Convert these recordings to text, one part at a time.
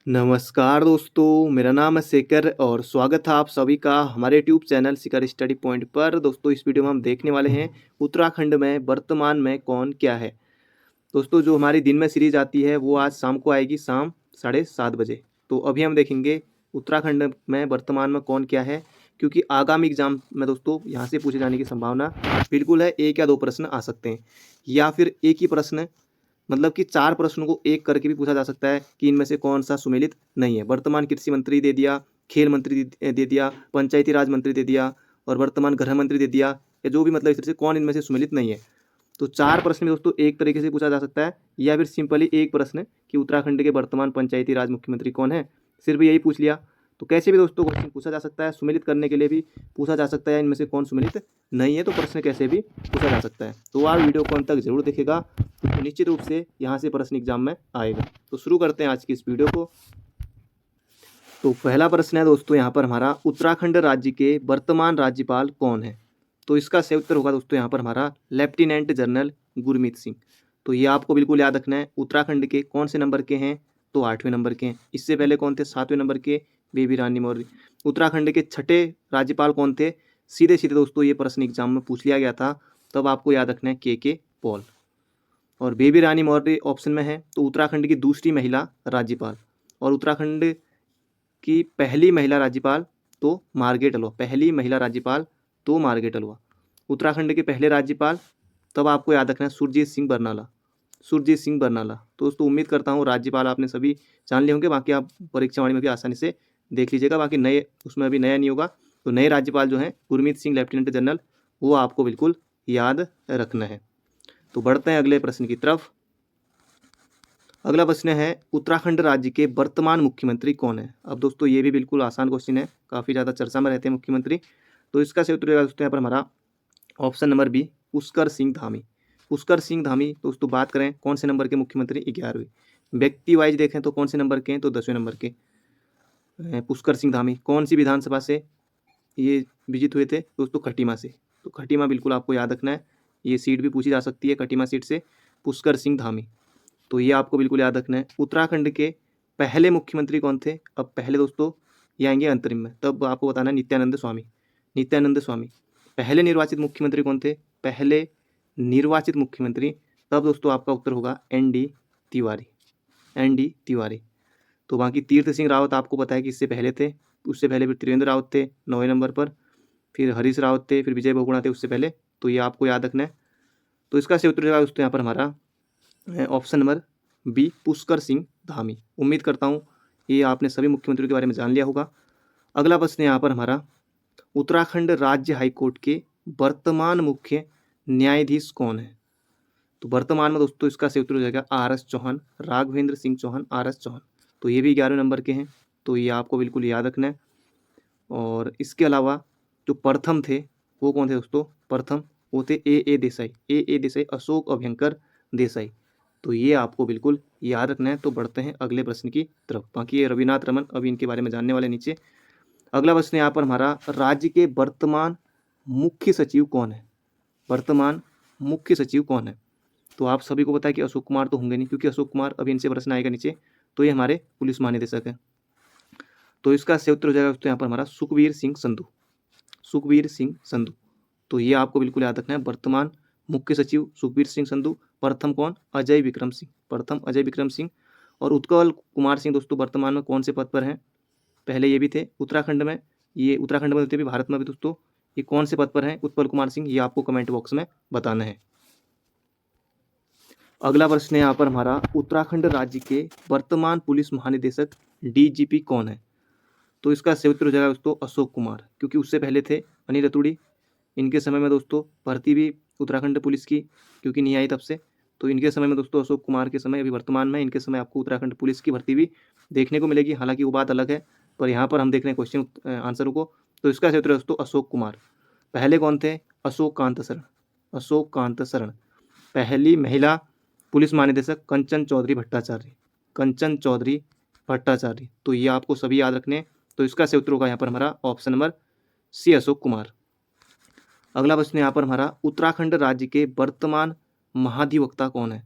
नमस्कार दोस्तों, मेरा नाम है शेखर और स्वागत है आप सभी का हमारे यूट्यूब चैनल शिखर स्टडी पॉइंट पर। दोस्तों इस वीडियो में हम देखने वाले हैं उत्तराखंड में वर्तमान में कौन क्या है। दोस्तों जो हमारी दिन में सीरीज आती है वो आज शाम को आएगी, शाम 7:30 बजे। तो अभी हम देखेंगे उत्तराखंड में वर्तमान में कौन क्या है, क्योंकि आगामी एग्जाम में दोस्तों यहाँ से पूछे जाने की संभावना बिल्कुल है। एक या दो प्रश्न आ सकते हैं या फिर एक ही प्रश्न, मतलब कि 4 प्रश्नों को एक करके भी पूछा जा सकता है कि इनमें से कौन सा सुमेलित नहीं है। वर्तमान कृषि मंत्री दे दिया, खेल मंत्री दे दिया, पंचायती राज मंत्री दे दिया और वर्तमान गृह मंत्री दे दिया, या जो भी, मतलब इस तरह से कौन इनमें से सुमेलित नहीं है। तो 4 प्रश्न में दोस्तों एक तरीके से पूछा जा सकता है, या फिर सिंपली एक प्रश्न कि उत्तराखंड के वर्तमान पंचायती राज मुख्यमंत्री कौन है, सिर्फ यही पूछ लिया। तो कैसे भी दोस्तों क्वेश्चन पूछा जा सकता है, सुमेलित करने के लिए भी पूछा जा सकता है इनमें से कौन सुमेलित नहीं है, तो प्रश्न कैसे भी पूछा जा सकता है। तो आप वीडियो को अंत तक जरूर देखेगा, तो निश्चित रूप से यहाँ से प्रश्न एग्जाम में आएगा। तो शुरू करते हैं आज की इस वीडियो को। तो पहला प्रश्न है दोस्तों यहाँ पर हमारा, उत्तराखंड राज्य के वर्तमान राज्यपाल कौन है। तो इसका सही उत्तर होगा दोस्तों यहाँ पर हमारा लेफ्टिनेंट जनरल गुरमीत सिंह। तो ये आपको बिल्कुल याद रखना है। उत्तराखंड के कौन से नंबर के हैं, तो 8वें नंबर के हैं। इससे पहले कौन थे, 7वें नंबर के, बेबी रानी मौर्य। उत्तराखंड के छठे राज्यपाल कौन थे, सीधे सीधे दोस्तों ये प्रश्न एग्जाम में पूछ लिया गया था, तब आपको याद रखना है के पॉल। और बेबी रानी मौर्य ऑप्शन में है, तो उत्तराखंड की दूसरी महिला राज्यपाल। और उत्तराखंड की पहली महिला राज्यपाल तो मार्गरेट अलवा, पहली महिला राज्यपाल तो मार्गरेट अलवा। उत्तराखंड के पहले राज्यपाल, तब आपको याद रखना है सुरजीत सिंह बरनाला, सुरजीत सिंह बरनाला। तो दोस्तों उम्मीद करता हूँ राज्यपाल आपने सभी जान लिए होंगे, बाकी आप परीक्षा वाणी में भी आसानी से देख लीजिएगा। बाकी नए उसमें अभी नया नहीं होगा, तो नए राज्यपाल जो हैं गुरमीत सिंह लेफ्टिनेंट जनरल, वो आपको बिल्कुल याद रखना है। तो बढ़ते हैं अगले प्रश्न की तरफ। अगला प्रश्न है, उत्तराखंड राज्य के वर्तमान मुख्यमंत्री कौन है। अब दोस्तों ये भी बिल्कुल आसान क्वेश्चन है, काफ़ी ज़्यादा चर्चा में रहते हैं मुख्यमंत्री। तो इसका सही उत्तर दोस्तों यहाँ पर हमारा option number B, Pushkar Singh Dhami. Pushkar Singh Dhami दोस्तों, बात करें कौन से नंबर के मुख्यमंत्री, 11वें। व्यक्ति वाइज देखें तो कौन से नंबर के हैं, तो 10वें नंबर के। पुष्कर सिंह धामी कौन सी विधानसभा से ये विजित हुए थे दोस्तों, खटीमा से। तो खटीमा बिल्कुल आपको याद रखना है, ये सीट भी पूछी जा सकती है, खटीमा सीट से पुष्कर सिंह धामी। तो ये आपको बिल्कुल याद रखना है। उत्तराखंड के पहले मुख्यमंत्री कौन थे, अब पहले दोस्तों ये आएंगे अंतरिम में, तब आपको बताना है नित्यानंद स्वामी, नित्यानंद स्वामी। पहले निर्वाचित मुख्यमंत्री कौन थे, पहले निर्वाचित मुख्यमंत्री, तब दोस्तों आपका उत्तर होगा ND तिवारी, ND तिवारी। तो बाकी तीर्थ सिंह रावत आपको पता है कि इससे पहले थे, उससे पहले फिर त्रिवेंद्र रावत थे 9वें नंबर पर, फिर हरीश रावत थे, फिर विजय बहुगुणा थे उससे पहले। तो ये आपको याद रखना है। तो इसका सही उत्तर होगा दोस्तों यहाँ पर हमारा option number B, Pushkar Singh Dhami. उम्मीद करता हूँ ये आपने सभी मुख्यमंत्रियों के बारे में जान लिया होगा। अगला प्रश्न यहाँ पर हमारा, उत्तराखंड राज्य हाईकोर्ट के वर्तमान मुख्य न्यायाधीश कौन है। तो वर्तमान में दोस्तों इसका सही उत्तर हो जाएगा RS चौहान, राघवेंद्र सिंह चौहान, RS चौहान। तो ये भी 11वें नंबर के हैं, तो ये आपको बिल्कुल याद रखना है। और इसके अलावा जो प्रथम थे वो कौन थे दोस्तों, प्रथम वो थे A देसाई, A देसाई, अशोक अभ्यंकर देसाई। तो ये आपको बिल्कुल याद रखना है। तो बढ़ते हैं अगले प्रश्न की तरफ। बाकी ये रविनाथ रमन, अभी इनके बारे में जानने वाले नीचे। अगला प्रश्न यहाँ पर हमारा, राज्य के वर्तमान मुख्य सचिव कौन है, वर्तमान मुख्य सचिव कौन है। तो आप सभी को पता है कि अशोक कुमार तो होंगे नहीं, क्योंकि अशोक कुमार, अभी इनसे प्रश्न आएगा नीचे, तो ये हमारे पुलिस महानिदेशक हैं। तो इसका सही उत्तर हो जाएगा दोस्तों यहाँ पर हमारा सुखबीर सिंह संधू, सुखबीर सिंह संधू। तो ये आपको बिल्कुल याद रखना है, वर्तमान मुख्य सचिव सुखबीर सिंह संधू। प्रथम कौन, अजय विक्रम सिंह, प्रथम अजय विक्रम सिंह। और उत्पल कुमार सिंह दोस्तों वर्तमान में कौन से पद पर हैं, पहले ये भी थे उत्तराखंड में, ये उत्तराखंड में होते भी, भारत में भी दोस्तों, ये कौन से पद पर हैं उत्पल कुमार सिंह, ये आपको कमेंट बॉक्स में बताना है। अगला प्रश्न है यहाँ पर हमारा, उत्तराखंड राज्य के वर्तमान पुलिस महानिदेशक DGP कौन है। तो इसका सही उत्तर हो जाएगा दोस्तों अशोक कुमार, क्योंकि उससे पहले थे अनिल रतूड़ी। इनके समय में दोस्तों भर्ती भी उत्तराखंड पुलिस की क्योंकि नहीं आई तब से, तो इनके समय में दोस्तों अशोक कुमार के समय, अभी वर्तमान में इनके समय आपको उत्तराखंड पुलिस की भर्ती भी देखने को मिलेगी। हालांकि वो बात अलग है, पर यहाँ पर हम देख रहे हैं क्वेश्चन आंसरों को। तो इसका सही उत्तर है दोस्तों अशोक कुमार। पहले कौन थे, अशोक कांत शरण, अशोक कांत शरण। पहली महिला पुलिस महानिदेशक कंचन चौधरी भट्टाचार्य, कंचन चौधरी भट्टाचार्य। तो ये आपको सभी याद रखने। तो इसका सही उत्तर होगा यहाँ पर हमारा option number C, Ashok Kumar. अगला प्रश्न यहाँ पर हमारा, उत्तराखंड राज्य के वर्तमान महाधिवक्ता कौन है।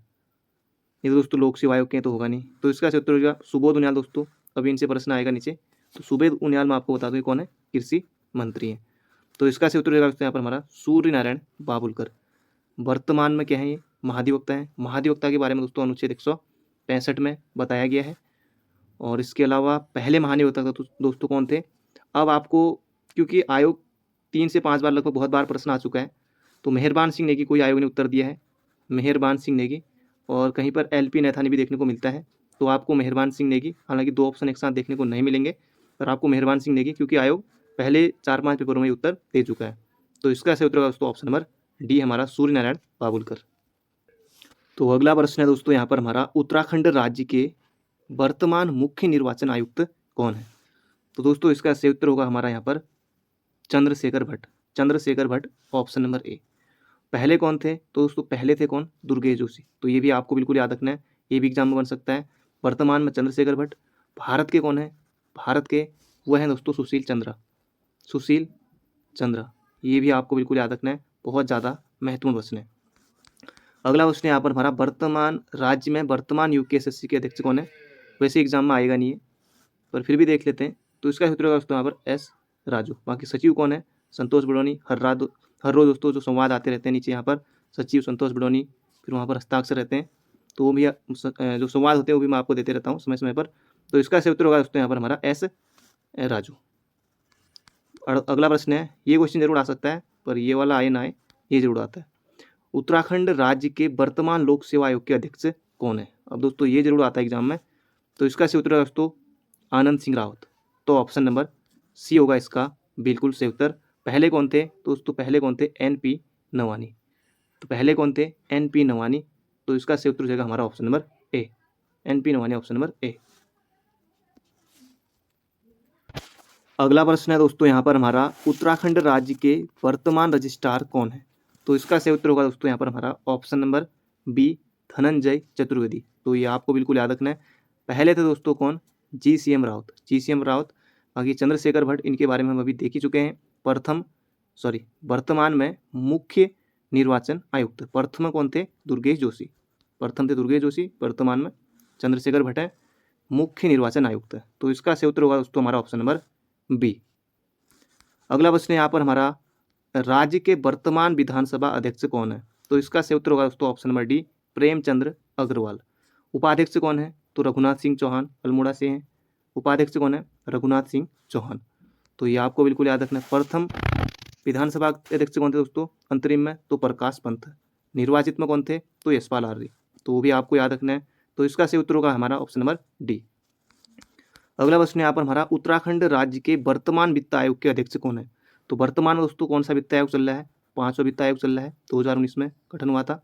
ये दोस्तों लोक सेवा आयोग के तो होगा नहीं, तो इसका सही उत्तर होगा सुबोध उनियाल दोस्तों, अभी इनसे प्रश्न आएगा नीचे। तो सुबेद उनियाल मैं आपको बता दूँ कौन है, कृषि मंत्री हैं। तो इसका से उत्तर रहेगा दोस्तों यहाँ पर हमारा सूर्य नारायण बाबुलकर। वर्तमान में क्या है, ये महाधिवक्ता है। महाधिवक्ता के बारे में दोस्तों अनुच्छेद 165 में बताया गया है। और इसके अलावा पहले महाधिवक्ता दोस्तों कौन थे। अब आपको क्योंकि आयोग 3 से 5 बार लगभग बहुत बार प्रश्न आ चुका है, तो मेहरबान सिंह नेगी कोई आयोग ने उत्तर दिया है, मेहरबान सिंह नेगी। और कहीं पर एलपी नैथानी भी देखने को मिलता है, तो आपको मेहरबान सिंह नेगी, हालांकि 2 ऑप्शन एक साथ देखने को नहीं मिलेंगे, पर आपको मेहरबान सिंह नेगी क्योंकि आयोग पहले 4-5 पेपरों में उत्तर दे चुका है। तो इसका सही उत्तर होगा दोस्तों ऑप्शन नंबर डी, हमारा सूर्य नारायण बाबुलकर। तो अगला प्रश्न है दोस्तों यहाँ पर हमारा, उत्तराखंड राज्य के वर्तमान मुख्य निर्वाचन आयुक्त कौन है। तो दोस्तों इसका सही उत्तर होगा हमारा यहाँ पर Chandrashekhar Bhatt. Chandrashekhar Bhatt option number A. पहले कौन थे, तो दोस्तों पहले थे कौन, दुर्गेश जोशी। तो ये भी आपको बिल्कुल याद रखना है, ये भी एग्जाम में बन सकता है। वर्तमान में चंद्रशेखर भट्ट। भारत के कौन है, भारत के वह हैं दोस्तों सुशील चंद्रा। सुशील चंद्रा, ये भी आपको बिल्कुल याद रखना है, बहुत ज़्यादा महत्वपूर्ण प्रश्न है। अगला प्रश्न यहाँ पर हमारा, वर्तमान राज्य में वर्तमान यूपीएसएससी के अध्यक्ष कौन है। वैसे एग्जाम में आएगा नहीं है, पर फिर भी देख लेते हैं। तो इसका उत्तर होगा दोस्तों यहाँ पर एस राजू। बाकी सचिव कौन है, संतोष बड़ोनी। हर रोज दोस्तों जो संवाद आते रहते हैं नीचे यहाँ पर, सचिव संतोष बड़ोनी, फिर वहाँ पर हस्ताक्षर रहते हैं, तो वो भी जो संवाद होते हैं वो भी मैं आपको देते रहता हूँ समय समय पर। तो इसका सही उत्तर होगा दोस्तों यहाँ पर हमारा एस राजू। और अगला प्रश्न है, ये क्वेश्चन जरूर आ सकता है, पर ये वाला आए ना आए, ये जरूर आता है। उत्तराखंड राज्य के वर्तमान लोक सेवा आयोग के अध्यक्ष कौन है। अब दोस्तों ये जरूर आता है एग्जाम में। तो इसका सही उत्तर होगा दोस्तों आनंद सिंह रावत। तो ऑप्शन नंबर सी होगा इसका बिल्कुल सही उत्तर। पहले कौन थे, तो दोस्तों पहले कौन थे, एनपी नवानी। तो पहले कौन थे, एनपी नवानी। तो इसका सही उत्तर हो जाएगा हमारा option number A, NP Nawani, option number A. अगला प्रश्न है दोस्तों यहाँ पर हमारा, उत्तराखंड राज्य के वर्तमान रजिस्ट्रार कौन है। तो इसका सही उत्तर होगा दोस्तों यहाँ पर हमारा option number B, Dhananjay Chaturvedi. तो ये आपको बिल्कुल याद रखना है। पहले थे दोस्तों कौन, GCM रावत, GCM रावत। बाकी चंद्रशेखर भट्ट, इनके बारे में हम अभी देख ही चुके हैं। वर्तमान में मुख्य निर्वाचन आयुक्त प्रथम कौन थे, दुर्गेश जोशी। प्रथम थे दुर्गेश जोशी, वर्तमान में चंद्रशेखर भट्ट है मुख्य निर्वाचन आयुक्त। तो इसका सही उत्तर होगा दोस्तों हमारा ऑप्शन नंबर बी। अगला प्रश्न यहाँ पर हमारा, राज्य के वर्तमान विधानसभा अध्यक्ष कौन है। तो इसका सही उत्तर होगा दोस्तों option number D, Premchandra Agarwal. उपाध्यक्ष कौन है, तो रघुनाथ सिंह चौहान अल्मोड़ा से हैं। उपाध्यक्ष कौन है, रघुनाथ सिंह चौहान। तो ये आपको बिल्कुल याद रखना है। प्रथम विधानसभा अध्यक्ष कौन थे दोस्तों अंतरिम में, तो प्रकाश पंत। निर्वाचित में कौन थे, तो यशपाल आर्य। तो वो भी आपको याद रखना है। तो इसका सही उत्तर होगा हमारा ऑप्शन नंबर डी। अगला प्रश्न यहाँ पर हमारा, उत्तराखंड राज्य के वर्तमान वित्त आयोग के अध्यक्ष कौन है। तो वर्तमान में दोस्तों कौन सा वित्त आयोग चल रहा है, 5वां वित्त आयोग चल रहा है, 2019 में गठन हुआ था।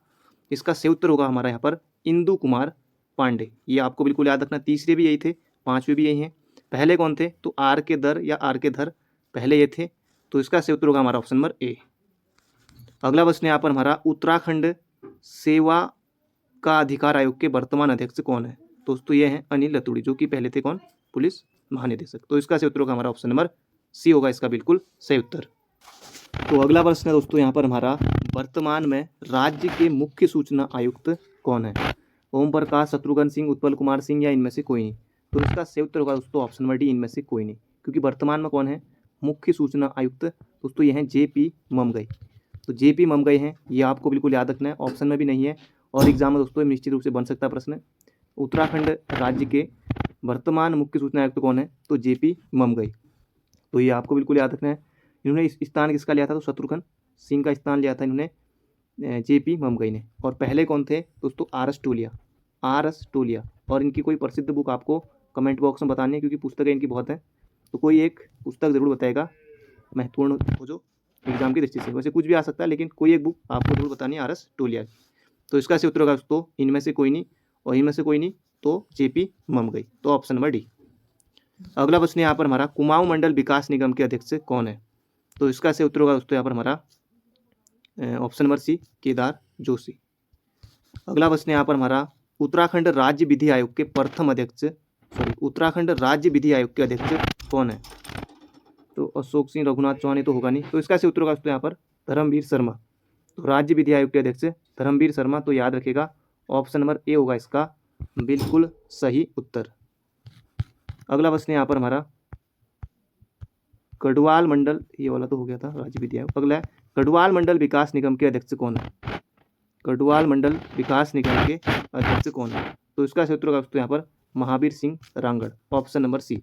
इसका सही उत्तर होगा हमारा यहाँ पर इंदु कुमार पांडे। ये आपको बिल्कुल याद रखना। तीसरे भी यही थे, 5वें भी यही हैं। पहले कौन थे, तो आर के दर या आर के धर, पहले ये थे। तो इसका सही उत्तर होगा हमारा ऑप्शन नंबर ए। अगला प्रश्न यहाँ पर हमारा, उत्तराखंड सेवा का अधिकार आयोग के वर्तमान अध्यक्ष कौन है। दोस्तों ये हैं अनिल रतूड़ी, जो कि पहले थे कौन, पुलिस महानिदेशक। तो इसका सही उत्तर होगा हमारा ऑप्शन नंबर सी होगा इसका बिल्कुल सही उत्तर। तो अगला प्रश्न है दोस्तों यहाँ पर हमारा, वर्तमान में राज्य के मुख्य सूचना आयुक्त कौन है। ओम प्रकाश, शत्रुघ्न सिंह, उत्पल कुमार सिंह, या इनमें से कोई नहीं। तो इसका सही उत्तर होगा दोस्तों ऑप्शन नंबर डी, इनमें से कोई नहीं। क्योंकि वर्तमान में कौन है मुख्य सूचना आयुक्त, दोस्तों ये हैं JP ममगई। तो JP ममगई हैं, ये आपको बिल्कुल याद रखना है। ऑप्शन में भी नहीं है और एग्जाम में दोस्तों निश्चित रूप से बन सकता है प्रश्न। उत्तराखंड राज्य के वर्तमान मुख्य सूचना आयुक्त कौन है, तो JP ममगई। तो ये आपको बिल्कुल याद रखना है। इन्होंने इस स्थान किसका लिया था, तो शत्रुघ्न सिंह का स्थान लिया था इन्होंने, JP ममगई ने। और पहले कौन थे दोस्तों, RS टोलिया। और इनकी कोई प्रसिद्ध बुक आपको कमेंट बॉक्स में बतानी है, क्योंकि पुस्तकें इनकी बहुत हैं। तो कोई एक पुस्तक जरूर बताएगा महत्वपूर्ण हो जो एग्जाम की दृष्टि से। वैसे कुछ भी आ सकता है, लेकिन कोई एक बुक आपको जरूर बतानी है RS टोलिया की। तो इसका सही उत्तर होगा दोस्तों इनमें से कोई नहीं, और इनमें से कोई नहीं तो JP ममगई। तो ऑप्शन नंबर डी। अगला प्रश्न यहाँ पर हमारा, कुमाऊं मंडल विकास निगम के अध्यक्ष कौन है। तो इसका सही उत्तर होगा दोस्तों यहाँ पर हमारा option number C, Kedar Joshi. अगला प्रश्न यहाँ पर हमारा, उत्तराखंड राज्य विधि आयोग के प्रथम अध्यक्ष, उत्तराखंड राज्य विधि आयोग के अध्यक्ष कौन है। तो अशोक सिंह, रघुनाथ चौहान, तो होगा नहीं। तो इसका सही उत्तर होगा दोस्तों यहाँ पर धर्मवीर शर्मा। तो राज्य विधि आयोग के अध्यक्ष धर्मवीर शर्मा। तो याद रखेगा ऑप्शन नंबर ए होगा इसका बिल्कुल सही उत्तर। अगला प्रश्न यहाँ पर हमारा गढ़वाल मंडल, ये वाला तो हो गया था राज्य विधि आयोग। अगला है गढ़वाल मंडल विकास निगम के अध्यक्ष कौन है? गढ़वाल मंडल विकास निगम के अध्यक्ष कौन है? तो इसका सूत्र का दोस्तों यहाँ पर Mahavir Singh Rangad, option number C.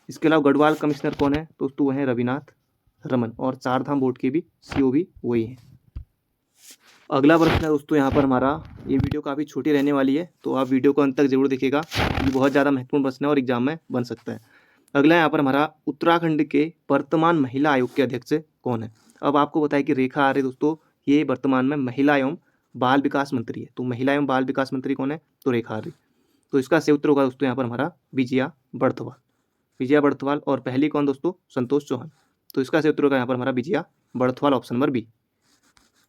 इसके अलावा गढ़वाल कमिश्नर कौन है? दोस्तों वह है रविनाथ रमन, और चारधाम बोर्ड के भी सीओ भी वही है। अगला प्रश्न है दोस्तों यहाँ पर हमारा, ये वीडियो काफ़ी छोटी रहने वाली है तो आप वीडियो को अंत तक जरूर देखिएगा, ये बहुत ज़्यादा महत्वपूर्ण प्रश्न है और एग्जाम में बन सकता है। अगला यहाँ पर हमारा उत्तराखंड के वर्तमान महिला आयोग के अध्यक्ष कौन है? अब आपको बताया कि रेखा आर्य दोस्तों ये वर्तमान में महिला एवं बाल विकास मंत्री है। तो महिला एवं बाल विकास मंत्री कौन है? तो रेखा आर्य। तो इसका सही उत्तर होगा दोस्तों यहाँ पर हमारा विजया बर्दवाल। विजया बर्दवाल। और पहली कौन दोस्तों? संतोष चौहान। तो इसका सही उत्तर होगा यहाँ पर हमारा विजया बर्दवाल, ऑप्शन नंबर बी।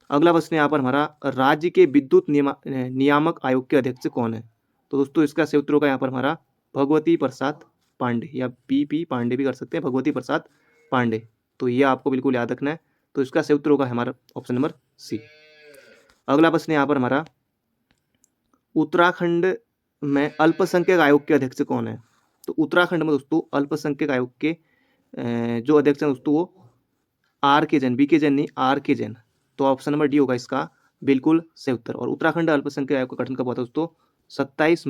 अगला प्रश्न यहाँ पर हमारा राज्य के विद्युत नियामक आयोग के अध्यक्ष कौन है? तो दोस्तों इसका सही उत्तर होगा यहाँ पर हमारा भगवती प्रसाद पांडे, या पी पांडे भी कर सकते हैं, भगवती प्रसाद पांडे। तो ये आपको बिल्कुल याद रखना है। तो इसका सही उत्तर होगा हमारा ऑप्शन नंबर सी। अगला प्रश्न यहाँ पर हमारा उत्तराखंड में अल्पसंख्यक आयोग के अध्यक्ष कौन है? तो उत्तराखंड में दोस्तों अल्पसंख्यक आयोग के जो अध्यक्ष हैं दोस्तों वो आर के जैन, बी के जैन नहीं, आर के जैन। तो ऑप्शन नंबर डी होगा इसका बिल्कुल सही उत्तर। और उत्तराखंड अल्पसंख्यक आयोग का गठन कब हुआ था दोस्तों? 27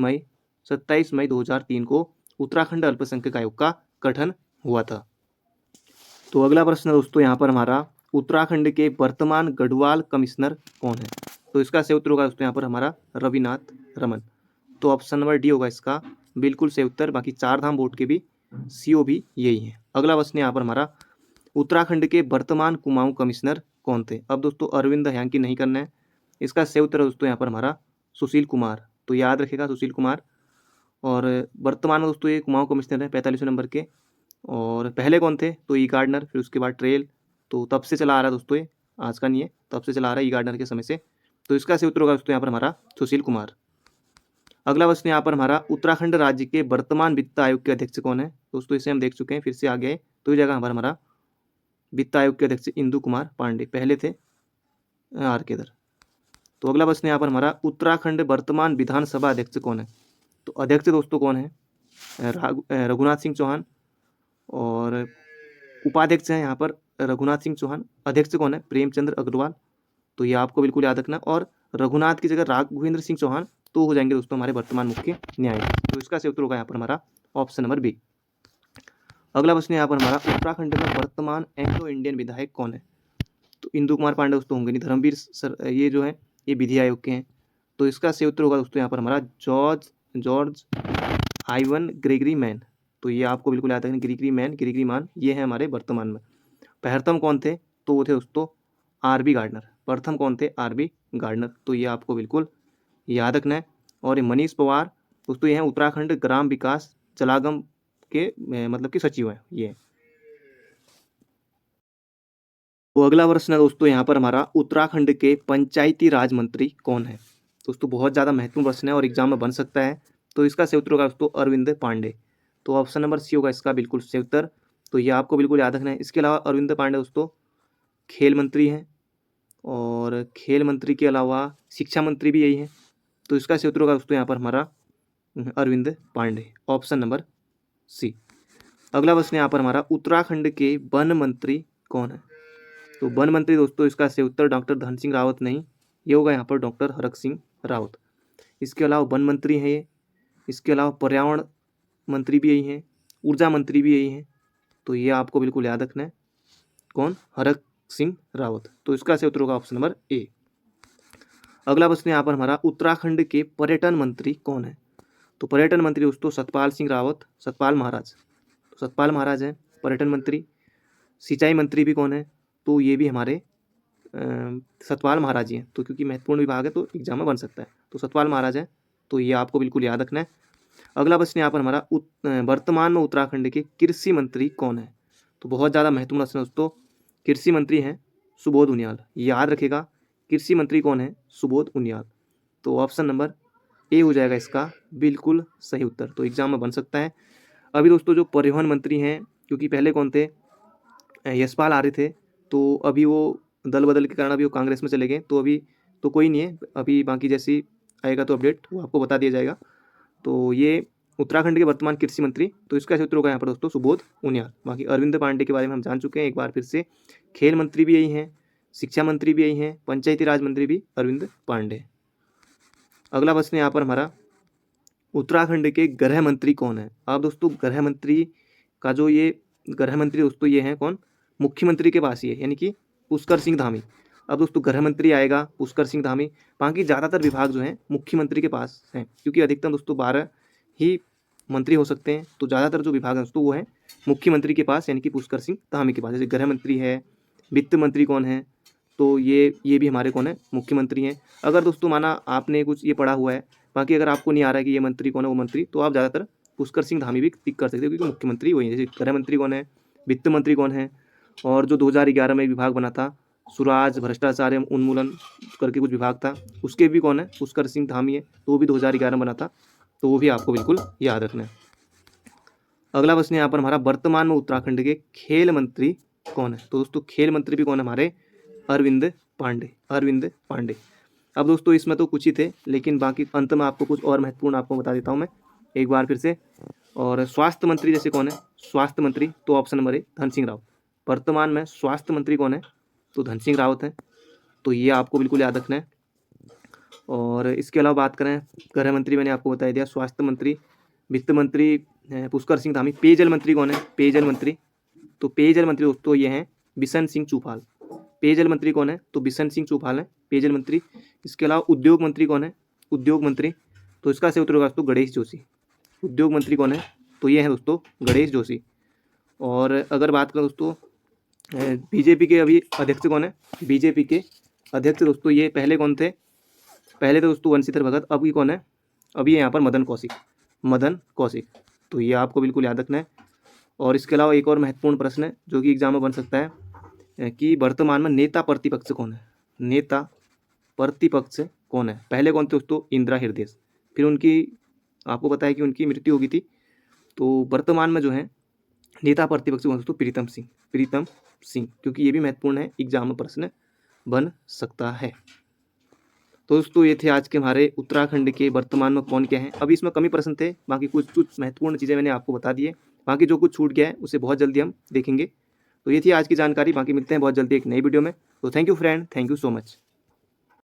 मई 2003 को उत्तराखंड अल्पसंख्यक आयोग का गठन हुआ था। तो अगला प्रश्न दोस्तों यहाँ पर हमारा उत्तराखंड के वर्तमान गढ़वाल कमिश्नर कौन है? तो इसका सही उत्तर होगा दोस्तों यहाँ पर हमारा रविनाथ रमन। तो ऑप्शन नंबर डी होगा इसका बिल्कुल सही उत्तर। बाकी चारधाम बोर्ड के भी सीओ भी यही है। अगला प्रश्न यहाँ पर हमारा उत्तराखंड के वर्तमान कुमाऊं कमिश्नर कौन थे? अब दोस्तों अरविंद हयांकी नहीं करना है। इसका सही उत्तर है दोस्तों यहाँ पर हमारा सुशील कुमार। तो याद रखेगा सुशील कुमार। और वर्तमान में दोस्तों ये कुमाऊं कमिश्नर है 45वें नंबर के। और पहले कौन थे? तो ई गार्डनर, फिर उसके बाद ट्रेल। तो तब से चला आ रहा है दोस्तों, ये आज का नहीं है, तब से चला आ रहा है ई गार्डनर के समय से। तो इसका सही उत्तर होगा दोस्तों यहाँ पर हमारा सुशील कुमार। अगला प्रश्न यहाँ पर हमारा उत्तराखंड राज्य के वर्तमान वित्त आयोग के अध्यक्ष कौन है? दोस्तों इसे हम देख चुके हैं, फिर से आगे आए तो ये जगह हमारा वित्त आयोग के अध्यक्ष इंदु कुमार पांडे, पहले थे आर के दर। तो अगला प्रश्न यहाँ पर हमारा उत्तराखंड वर्तमान विधानसभा अध्यक्ष कौन है? तो अध्यक्ष दोस्तों कौन है? रघुनाथ सिंह चौहान। और उपाध्यक्ष हैं यहाँ पर रघुनाथ सिंह चौहान। अध्यक्ष कौन है? प्रेमचंद्र अग्रवाल। तो ये आपको बिल्कुल याद रखना। और रघुनाथ की जगह राघवेंद्र सिंह चौहान तो हो जाएंगे दोस्तों हमारे वर्तमान मुख्य न्यायाधीश। तो इसका सही उत्तर होगा यहाँ पर हमारा ऑप्शन नंबर बी। अगला प्रश्न यहाँ पर हमारा उत्तराखंड में वर्तमान एंग्लो इंडियन विधायक कौन है? तो इंदु कुमार पांडे दोस्तों होंगे नहीं, धर्मवीर सर ये जो है ये विधि आयोग के हैं। तो इसका सही उत्तर होगा दोस्तों यहाँ पर हमारा जॉर्ज आइवन ग्रेगरी मैन। तो ये आपको बिल्कुल याद रखना, ग्रेगरी मान ये है हमारे वर्तमान में। प्रथम कौन थे? तो वो थे दोस्तों आर.बी. गार्डनर। प्रथम कौन थे? आर.बी. गार्डनर। तो ये आपको बिल्कुल याद रखना है। और ये मनीष पवार दोस्तों ये हैं उत्तराखंड ग्राम विकास चलागम के मतलब कि सचिव हैं ये। तो अगला प्रश्न है दोस्तों यहाँ पर हमारा उत्तराखंड के पंचायती राज मंत्री कौन है? दोस्तों बहुत ज़्यादा महत्वपूर्ण प्रश्न है और एग्जाम में बन सकता है। तो इसका सही उत्तर होगा दोस्तों अरविंद पांडे। तो ऑप्शन नंबर सी होगा इसका बिल्कुल सही उत्तर। तो ये आपको बिल्कुल याद रखना है। इसके अलावा अरविंद पांडे दोस्तों खेल मंत्री हैं, और खेल मंत्री के अलावा शिक्षा मंत्री भी यही है। तो इसका सही उत्तर होगा दोस्तों यहाँ पर हमारा Arvind Pandey, option number C. अगला प्रश्न यहाँ पर हमारा उत्तराखंड के वन मंत्री कौन है? तो वन मंत्री दोस्तों इसका सही उत्तर डॉक्टर धन सिंह रावत नहीं, ये होगा यहाँ पर डॉक्टर हरक सिंह रावत। इसके अलावा वन मंत्री हैं ये। इसके अलावा पर्यावरण मंत्री भी यही हैं, ऊर्जा मंत्री भी यही हैं। तो ये आपको बिल्कुल याद रखना है। कौन? हरक सिंह रावत। तो इसका सही उत्तर होगा ऑप्शन नंबर ए। अगला प्रश्न यहाँ पर हमारा उत्तराखंड के पर्यटन मंत्री कौन है? तो पर्यटन मंत्री दोस्तों सतपाल सिंह रावत, सतपाल महाराज। तो सतपाल महाराज हैं पर्यटन मंत्री। सिंचाई मंत्री भी कौन है? तो ये भी हमारे सतपाल महाराज ही हैं। तो क्योंकि महत्वपूर्ण विभाग है तो एग्जाम में बन सकता है। तो सतपाल महाराज हैं। तो ये आपको बिल्कुल याद रखना है। अगला प्रश्न यहाँ पर हमारा वर्तमान में उत्तराखंड के कृषि मंत्री कौन है? तो बहुत ज़्यादा महत्वपूर्ण प्रश्न दोस्तों। कृषि मंत्री हैं सुबोध उनियाल। याद रखेगा कृषि मंत्री कौन है? सुबोध उनियाल। तो ऑप्शन नंबर ए हो जाएगा इसका बिल्कुल सही उत्तर। तो एग्जाम में बन सकता है। अभी दोस्तों जो परिवहन मंत्री हैं, क्योंकि पहले कौन थे? यशपाल आर्य थे। तो अभी वो दल बदल के कारण अभी वो कांग्रेस में चले गए। तो अभी तो कोई नहीं है अभी, बाकी जैसी आएगा तो अपडेट वो आपको बता दिया जाएगा। तो ये उत्तराखंड के वर्तमान कृषि मंत्री, तो इसका सूत्र होगा यहाँ पर दोस्तों सुबोध उनियाल। बाकी अरविंद पांडे के बारे में हम जान चुके हैं एक बार फिर से। खेल मंत्री भी यही हैं, शिक्षा मंत्री भी यही हैं, पंचायती राज मंत्री भी अरविंद पांडे। अगला प्रश्न यहाँ पर हमारा, उत्तराखंड के गृह मंत्री कौन है? अब दोस्तों गृह मंत्री का जो ये गृह मंत्री दोस्तों ये हैं कौन? मुख्यमंत्री के पास ही है, यानी कि पुष्कर सिंह धामी। अब दोस्तों गृह मंत्री आएगा पुष्कर सिंह धामी। बाकी ज़्यादातर विभाग जो हैं मुख्यमंत्री के पास हैं, क्योंकि अधिकतम दोस्तों 12 ही मंत्री हो सकते हैं, तो ज़्यादातर जो विभाग हैं दोस्तों वो है मुख्यमंत्री के पास, यानी कि पुष्कर सिंह धामी के पास। जैसे गृह मंत्री है, वित्त मंत्री कौन है, तो ये भी हमारे कौन है? मुख्यमंत्री हैं। अगर दोस्तों माना आपने कुछ ये पढ़ा हुआ है, बाकी अगर आपको नहीं आ रहा है कि ये मंत्री कौन है वो मंत्री, तो आप ज़्यादातर पुष्कर सिंह धामी भी टिक कर सकते हो, क्योंकि मुख्यमंत्री वही है। जैसे गृह मंत्री कौन है, वित्त मंत्री कौन है, और जो 2011 में विभाग बना था सुराज भ्रष्टाचार एवं उन्मूलन करके कुछ विभाग था, उसके भी कौन है? पुष्कर सिंह धामी है, तो वो भी 2011 में बना था, तो वो भी आपको बिल्कुल याद रखना है। अगला प्रश्न यहाँ पर हमारा, वर्तमान में उत्तराखंड के खेल मंत्री कौन है? तो दोस्तों खेल मंत्री भी कौन है हमारे? अरविंद पांडे, अरविंद पांडे। अब दोस्तों इसमें तो कुछ ही थे, लेकिन बाकी अंत में आपको कुछ और महत्वपूर्ण आपको बता देता हूँ मैं एक बार फिर से। और स्वास्थ्य मंत्री जैसे कौन है? स्वास्थ्य मंत्री, तो option number A Dhan Singh Rawat. वर्तमान में स्वास्थ्य मंत्री कौन है? तो धन सिंह रावत है, तो ये आपको बिल्कुल याद रखना है। और इसके अलावा बात करें, गृह मंत्री मैंने आपको बता दिया, स्वास्थ्य मंत्री, वित्त मंत्री पुष्कर सिंह धामी। पेयजल मंत्री कौन है? पेयजल मंत्री, तो पेयजल मंत्री दोस्तों ये हैं बिशन सिंह चूफाल। पेयजल मंत्री कौन है? तो बिशन सिंह चूफाल है पेयजल मंत्री। इसके अलावा उद्योग मंत्री कौन है? उद्योग मंत्री, तो इसका सही उत्तर होगा दोस्तों गणेश जोशी। उद्योग मंत्री कौन है? तो ये है दोस्तों गणेश जोशी। और अगर बात करें दोस्तों बीजेपी के अभी अध्यक्ष कौन है? बीजेपी के अध्यक्ष दोस्तों ये पहले कौन थे? पहले तो दोस्तों वंशीधर भगत, अभी कौन है? अभी यहाँ पर मदन कौशिक, मदन कौशिक, तो ये आपको बिल्कुल याद रखना है। और इसके अलावा एक और महत्वपूर्ण प्रश्न है जो कि एग्जाम में बन सकता है कि वर्तमान में नेता प्रतिपक्ष कौन है? नेता प्रतिपक्ष कौन है? पहले कौन थे दोस्तों? इंदिरा हृदय, फिर उनकी आपको पता है कि उनकी मृत्यु हो गई थी। तो वर्तमान में जो है नेता प्रतिपक्ष कौन दोस्तों? प्रीतम सिंह, प्रीतम सिंह, क्योंकि ये भी महत्वपूर्ण है, एग्जाम में प्रश्न बन सकता है। तो दोस्तों ये थे आज के हमारे उत्तराखंड के वर्तमान में कौन क्या है। अभी इसमें कमी प्रश्न थे, बाकी कुछ महत्वपूर्ण चीज़ें मैंने आपको बता दी है। बाकी जो कुछ छूट गया है उसे बहुत जल्दी हम देखेंगे। तो ये थी आज की जानकारी, बाकी मिलते हैं बहुत जल्दी एक नई वीडियो में। तो thank you friend, thank you so much.